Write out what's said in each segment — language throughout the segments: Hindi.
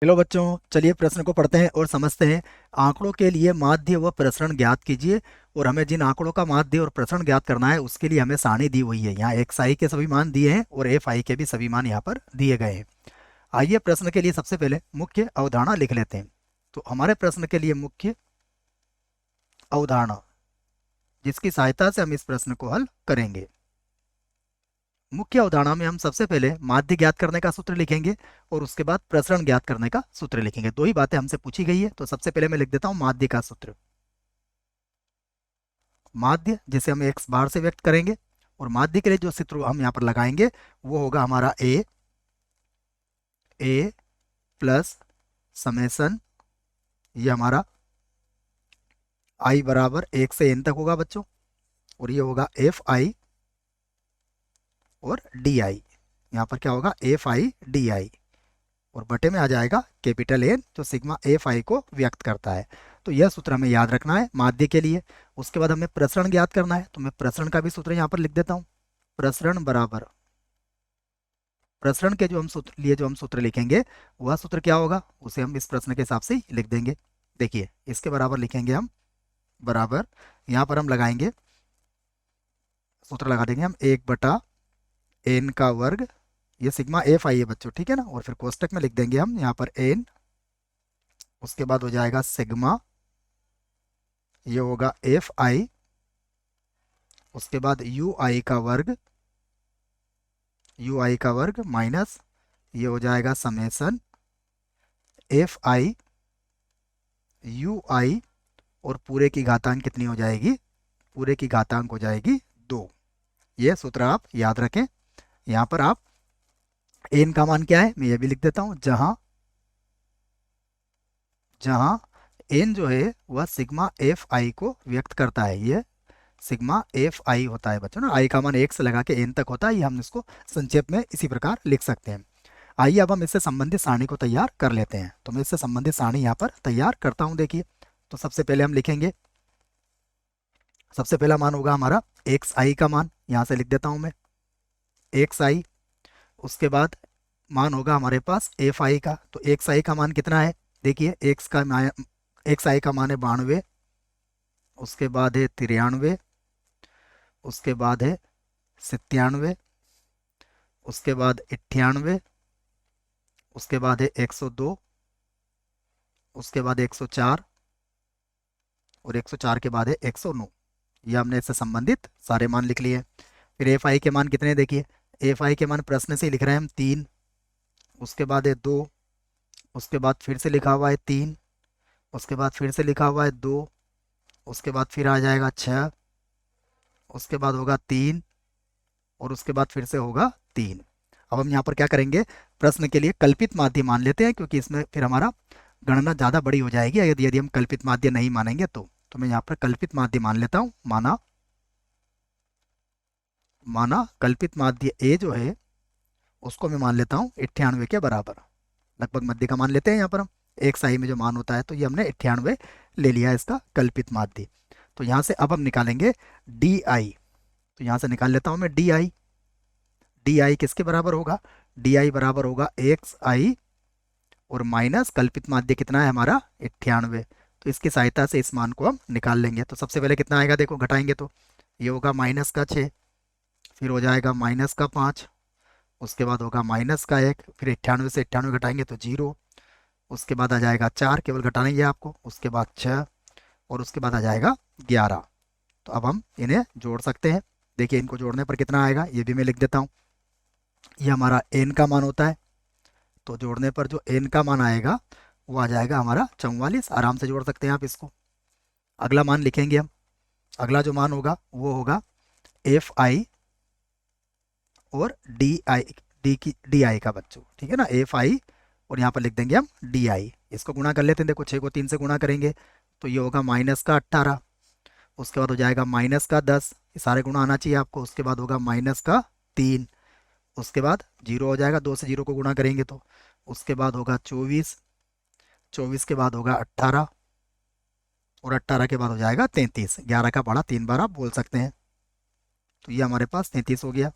हेलो बच्चों, चलिए प्रश्न को पढ़ते हैं और समझते हैं। आंकड़ों के लिए माध्य व प्रसरण ज्ञात कीजिए। और हमें जिन आंकड़ों का माध्य और प्रसरण ज्ञात करना है उसके लिए हमें सारणी दी हुई है। यहाँ एक्स आई के सभी मान दिए हैं और एफ आई के भी सभी मान यहाँ पर दिए गए हैं। आइए प्रश्न के लिए सबसे पहले मुख्य अवधारणा लिख लेते हैं। तो हमारे प्रश्न के लिए मुख्य अवधारणा, जिसकी सहायता से हम इस प्रश्न को हल करेंगे। मुख्य अवधारणा में हम सबसे पहले माध्य ज्ञात करने का सूत्र लिखेंगे और उसके बाद प्रसरण ज्ञात करने का सूत्र लिखेंगे। दो ही बातें हमसे पूछी गई है, तो सबसे पहले मैं लिख देता हूं माध्य का सूत्र। माध्य जिसे हम एक्स बार से व्यक्त करेंगे, और माध्य के लिए जो सूत्र हम यहाँ पर लगाएंगे वो होगा हमारा ए प्लस समेसन, ये हमारा आई बराबर 1 से n तक होगा बच्चों, और ये होगा एफ आई और डी आई। यहाँ पर क्या होगा, एफ आई डी आई, और बटे में आ जाएगा कैपिटल एन जो सिग्मा एफ आई को व्यक्त करता है। तो यह सूत्र हमें याद रखना है माध्य के लिए। उसके बाद हमें प्रसरण ज्ञात करना है, तो मैं प्रसरण का भी सूत्र यहाँ पर लिख देता हूँ। प्रसरण बराबर, प्रसरण के जो हम सूत्र लिखेंगे वह सूत्र क्या होगा, उसे हम इस प्रश्न के हिसाब से ही लिख देंगे। देखिए इसके बराबर लिखेंगे हम, बराबर यहाँ पर हम लगाएंगे, सूत्र लगा देंगे हम 1/n का वर्ग, ये सिग्मा एफ आई है बच्चों, ठीक है ना। और फिर कोष्टक में लिख देंगे हम यहाँ पर n, उसके बाद हो जाएगा सिग्मा, ये होगा एफ आई, उसके बाद यू आई का वर्ग, यू आई का वर्ग माइनस, ये हो जाएगा समेसन एफ आई यू आई, और पूरे की घातांक कितनी हो जाएगी, पूरे की घातांक हो जाएगी 2। ये सूत्र आप याद रखें। यहाँ पर आप एन का मान क्या है मैं ये भी लिख देता हूँ, जहां जहां एन जो है वह सिग्मा एफ आई को व्यक्त करता है। ये सिग्मा एफ आई होता है बच्चों ना, आई का मान 1 से लगा के एन तक होता है। ये हम इसको संक्षेप में इसी प्रकार लिख सकते हैं। आइए अब हम इससे संबंधित सारणी को तैयार कर लेते हैं। तो मैं इससे संबंधित सारणी यहाँ पर तैयार करता हूँ। देखिए, तो सबसे पहले हम लिखेंगे, सबसे पहला मान होगा हमारा एक्स आई का मान, यहाँ से लिख देता हूँ मैं एक्स आई। उसके बाद मान होगा हमारे पास एफ आई का, तो एक्स आई का मान कितना है, देखिए एक्स आई का मान है 92, उसके बाद है 93, उसके बाद है 97, उसके बाद 98, उसके बाद है 102, उसके बाद 104, और 104 के बाद है 109। ये हमने इससे संबंधित सारे मान लिख लिए। फिर एफ आई के मान कितने हैं, देखिए एफ आई के मान प्रश्न से ही लिख रहे हैं हम 3, उसके बाद है 2, उसके बाद फिर से लिखा हुआ है 3, उसके बाद फिर से लिखा हुआ है 2, उसके बाद फिर आ जाएगा 6, उसके बाद होगा 3, और उसके बाद फिर से होगा 3। अब हम यहाँ पर क्या करेंगे, प्रश्न के लिए कल्पित माध्य मान लेते हैं, क्योंकि इसमें फिर हमारा गणना ज़्यादा बड़ी हो जाएगी यदि हम कल्पित माध्य नहीं मानेंगे तो मैं यहाँ पर कल्पित माध्य मान लेता हूँ। माना कल्पित माध्य ए जो है उसको मैं मान लेता हूँ 98 के बराबर। लगभग मध्य का मान लेते हैं यहाँ पर हम, एक साई में जो मान होता है, तो ये हमने 98 ले लिया है इसका कल्पित माध्य। तो यहाँ से अब हम निकालेंगे डी आई। तो यहाँ से निकाल लेता हूँ मैं डी आई। डी आई किसके बराबर होगा, डी आई बराबर होगा एक्स आई और माइनस कल्पित माध्य कितना है हमारा 98। तो इसकी सहायता से इस मान को हम निकाल लेंगे। तो सबसे पहले कितना आएगा, देखो घटाएंगे तो ये होगा माइनस का 6, फिर हो जाएगा माइनस का 5, उसके बाद होगा माइनस का 1, फिर 98 से 98 घटाएंगे तो 0, उसके बाद आ जाएगा 4, केवल घटाना ही है आपको, उसके बाद 6, और उसके बाद आ जाएगा 11। तो अब हम इन्हें जोड़ सकते हैं। देखिए इनको जोड़ने पर कितना आएगा ये भी मैं लिख देता हूँ। ये हमारा n का मान होता है, तो जोड़ने पर जो n का मान आएगा वो आ जाएगा हमारा 44। आराम से जोड़ सकते हैं आप इसको। अगला मान लिखेंगे हम, अगला जो मान होगा वो होगा एफ आई और डी आई का बच्चों, ठीक है ना, एफ आई और यहाँ पर लिख देंगे हम डी आई। इसको गुणा कर लेते हैं, देखो 6 को 3 से गुणा करेंगे तो ये होगा माइनस का 18, उसके बाद हो जाएगा माइनस का 10, ये सारे गुणा आना चाहिए आपको, उसके बाद होगा माइनस का 3, उसके बाद 0 हो जाएगा, 2 से 0 को गुणा करेंगे तो, उसके बाद होगा 24, 24 के बाद होगा 18, और 18 के बाद हो जाएगा 33। 11 का पढ़ा 3 बार आप बोल सकते हैं। तो ये हमारे पास 33 हो गया।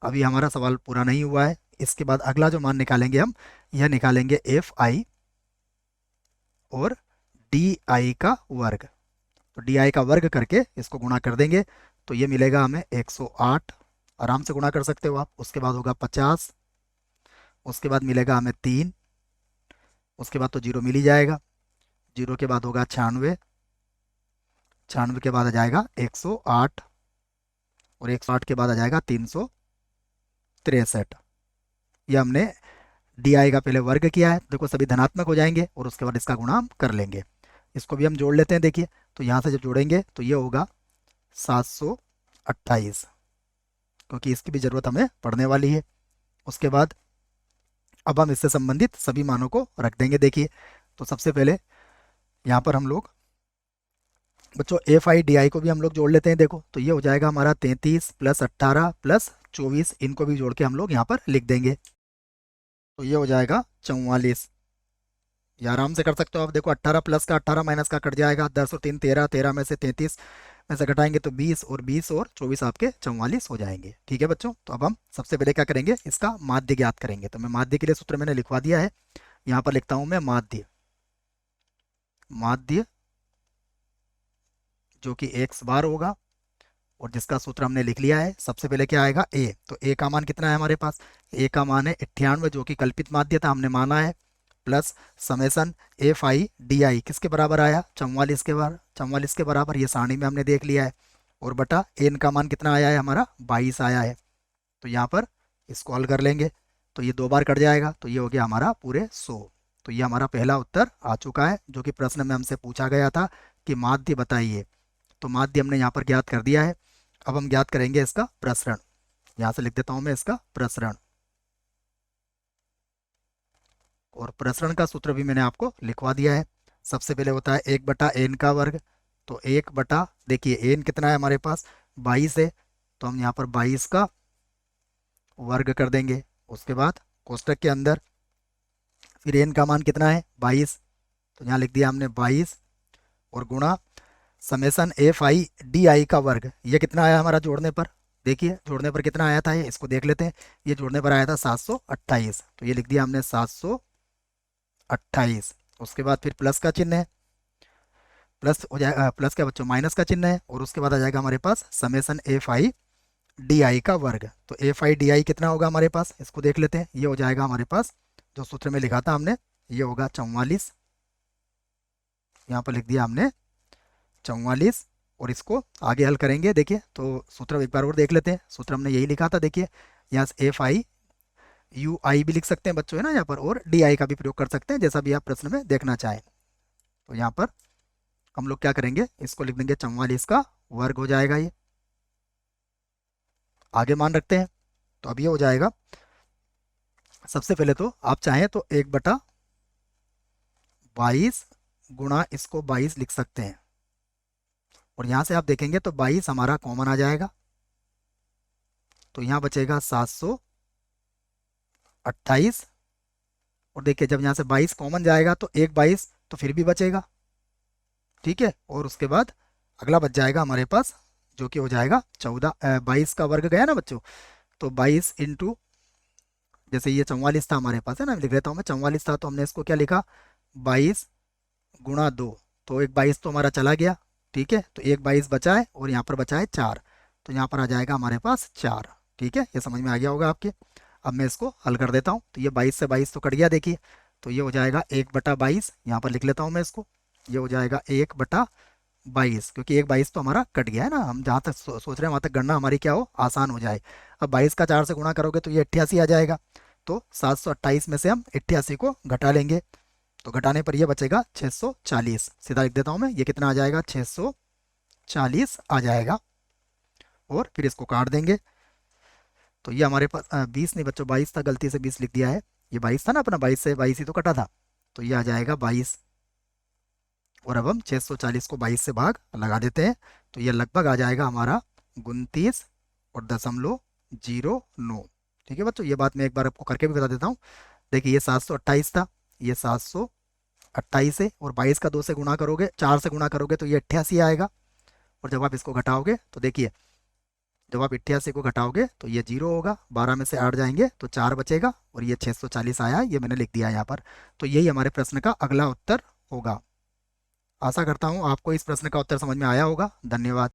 अभी हमारा सवाल पूरा नहीं हुआ है, इसके बाद अगला जो मान निकालेंगे हम, यह निकालेंगे एफ आई और डी आई का वर्ग। तो डी आई का वर्ग करके इसको गुणा कर देंगे तो ये मिलेगा हमें 108, आराम से गुणा कर सकते हो आप। उसके बाद होगा 50, उसके बाद मिलेगा हमें 3, उसके बाद तो जीरो मिल ही जाएगा, जीरो के बाद होगा 96, 96 के बाद आ जाएगा 108 और 108 के बाद आ जाएगा 363। ये हमने डी आई का पहले वर्ग किया है, देखो सभी धनात्मक हो जाएंगे और उसके बाद इसका गुणा हम कर लेंगे। इसको भी हम जोड़ लेते हैं, देखिए तो यहाँ से जब जोड़ेंगे तो ये होगा 728, क्योंकि इसकी भी ज़रूरत हमें पड़ने वाली है। उसके बाद अब हम इससे संबंधित सभी मानों को रख देंगे। देखिए तो सबसे पहले यहाँ पर हम लोग बच्चों एफ आई डी आई को भी हम लोग जोड़ लेते हैं। देखो तो ये हो जाएगा हमारा 33 + 18 + 24, इनको भी जोड़ के हम लोग यहाँ पर लिख देंगे। तो ये हो जाएगा 44। ये आराम से कर सकते हो आप। देखो 18 प्लस का 18 माइनस का कट जाएगा, 10 और 3 13, 13 में से 33 में से घटाएंगे तो 20 और 20 और 24 आपके 44 हो जाएंगे। ठीक है बच्चों, तो अब हम सबसे पहले क्या करेंगे, इसका माध्य ज्ञात करेंगे। तो मैं माध्य के लिए सूत्र मैंने लिखवा दिया है, यहाँ पर लिखता हूँ मैं माध्य। माध्य जो कि x बार होगा और जिसका सूत्र हमने लिख लिया है। सबसे पहले क्या आएगा a, तो a का मान कितना है हमारे पास, a का मान है 98 जो कि कल्पित माध्य था हमने माना है, plus summation f i d आई किसके बराबर आया, 44 के बराबर, ये सारणी में हमने देख लिया है। और बटा एन का मान कितना आया है हमारा, 22 आया है। तो यहाँ पर इसको हल कर लेंगे तो ये 2 बार कट जाएगा तो ये हो गया हमारा पूरे 100। तो ये हमारा पहला उत्तर आ चुका है, जो कि प्रश्न में हमसे पूछा गया था कि माध्य बताइए। तो माध्य हमने यहाँ पर ज्ञात कर दिया है। अब हम ज्ञात करेंगे इसका प्रसरण। यहाँ से लिख देता हूँ मैं इसका प्रसरण, और प्रसरण का सूत्र भी मैंने आपको लिखवा दिया है। सबसे पहले होता है 1/n का वर्ग। तो 1 देखिए n कितना है हमारे पास, 22 है, तो हम यहाँ पर 22 का वर्ग कर देंगे। उसके बाद कोष्टक के अंदर फिर n का मान कितना है, 22, तो यहाँ लिख दिया हमने 22 और गुणा summation f i d i का वर्ग। ये कितना आया हमारा जोड़ने पर, देखिए जोड़ने पर कितना आया था, ये इसको देख लेते हैं। ये जोड़ने पर आया था 728, तो ये लिख दिया हमने 728। उसके बाद फिर प्लस का चिन्ह है, प्लस हो जाएगा, प्लस क्या बच्चों, माइनस का चिन्ह है। और उसके बाद आ जाएगा हमारे पास summation f i d i का वर्ग। तो एफ आई डी आई कितना होगा हमारे पास, इसको देख लेते हैं। ये हो जाएगा हमारे पास जो सूत्र में लिखा था हमने, ये होगा 44, यहाँ पर लिख दिया हमने 44। और इसको आगे हल करेंगे, देखिए तो सूत्र एक बार और देख लेते हैं। सूत्र हमने यही लिखा था, देखिए यहाँ से एफ आई यू आई भी लिख सकते हैं बच्चों, है ना यहाँ पर, और डी आई का भी प्रयोग कर सकते हैं, जैसा भी आप प्रश्न में देखना चाहें। तो यहाँ पर हम लोग क्या करेंगे, इसको लिख देंगे 44 का वर्ग हो जाएगा। ये आगे मान रखते हैं, तो अब ये हो जाएगा, सबसे पहले तो आप चाहें तो 1/22 गुणा इसको 22 लिख सकते हैं। और यहाँ से आप देखेंगे तो 22 हमारा कॉमन आ जाएगा, तो यहाँ बचेगा 728। और देखिए जब यहाँ से 22 कॉमन जाएगा तो 1/22 तो फिर भी बचेगा, ठीक है। और उसके बाद अगला बच जाएगा हमारे पास, जो कि हो जाएगा 22 का वर्ग गया ना बच्चों, तो 22 इंटू, जैसे ये 44 था हमारे पास, है ना, लिख लेता हूँ मैं, 44 था तो हमने इसको क्या लिखा, 22 गुणा 2, तो 1/22 तो हमारा चला गया, ठीक है। तो 1/22 बचा है और यहाँ पर बचा है 4, तो यहाँ पर आ जाएगा हमारे पास 4, ठीक है। ये समझ में आ गया होगा आपके। अब मैं इसको हल कर देता हूँ, तो ये 22 से 22 तो कट गया, देखिए तो ये हो जाएगा 1/22, यहाँ पर लिख लेता हूँ मैं इसको, ये हो जाएगा 1/22, क्योंकि 1/22 तो हमारा कट गया है ना, हम जहाँ तक सोच रहे हैं वहाँ तक गणना हमारी क्या हो, आसान हो जाए। अब 22 का 4 से गुणा करोगे तो ये 88 आ जाएगा, तो 728 में से हम 88 को घटा लेंगे, तो घटाने पर ये बचेगा 640। सीधा लिख देता हूँ मैं, ये कितना आ जाएगा, 640 आ जाएगा। और फिर इसको काट देंगे, तो ये हमारे पास 20 नहीं बच्चों, 22 था, गलती से 20 लिख दिया है। ये 22 था ना अपना, 22 से 22 ही तो कटा था, तो ये आ जाएगा 22। और अब हम 640 को 22 से भाग लगा देते हैं, तो ये लगभग आ जाएगा हमारा 29.09। ठीक है बच्चों, ये बात मैं एक बार आपको करके भी बता देता हूँ। देखिए ये 728 था, ये 728 है, और 22 का 2 से गुणा करोगे, 4 से गुणा करोगे तो ये 88 आएगा। और जब आप इसको घटाओगे तो देखिए, जब आप 88 को घटाओगे तो ये 0 होगा, 12 में से 8 जाएंगे तो 4 बचेगा, और ये 640 आया, ये मैंने लिख दिया यहाँ पर। तो यही हमारे प्रश्न का अगला उत्तर होगा। आशा करता हूँ आपको इस प्रश्न का उत्तर समझ में आया होगा। धन्यवाद।